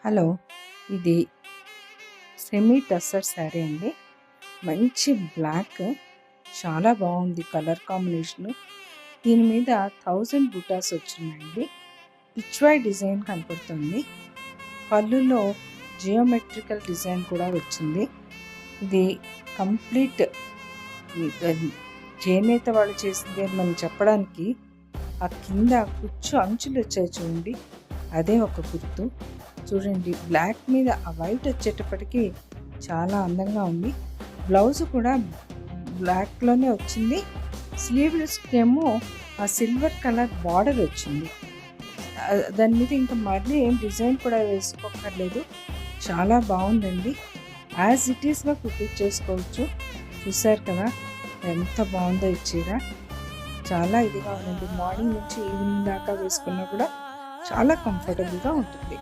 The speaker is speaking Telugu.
హలో! ఇది సెమీ టస్సర్ శారీ అండి. మంచి బ్లాక్ చాలా బాగుంది కలర్ కాంబినేషను. దీని మీద 1000 బుటాస్ వచ్చినాయండి. పిచ్‌వై డిజైన్ కనపడుతుంది. పళ్ళులో జియోమెట్రికల్ డిజైన్ కూడా వచ్చింది. ఇది కంప్లీట్ చేనేత వాళ్ళు చేసిందే అని మనం చెప్పడానికి ఆ కింద కుచ్చు అంచులు వచ్చాయి చూడండి, అదే ఒక గుర్తు. చూడండి, బ్లాక్ మీద ఆ వైట్ వచ్చేటప్పటికి చాలా అందంగా ఉంది. బ్లౌజ్ కూడా బ్లాక్లోనే వచ్చింది. స్లీవ్లెస్కేమో ఆ సిల్వర్ కలర్ బార్డర్ వచ్చింది. దాని మీద ఇంకా మళ్ళీ ఏం డిజైన్ కూడా వేసుకోక్కర్లేదు. చాలా బాగుందండి. యాజ్ ఇట్ ఈస్గా కుట్టింగ్ చేసుకోవచ్చు. చూసారు కదా ఎంత బాగుందో ఈ చీర. చాలా ఇదిగా ఉందండి. మార్నింగ్ నుంచి ఈవినింగ్ దాకా వేసుకున్నా కూడా చాలా కంఫర్టబుల్గా ఉంటుంది.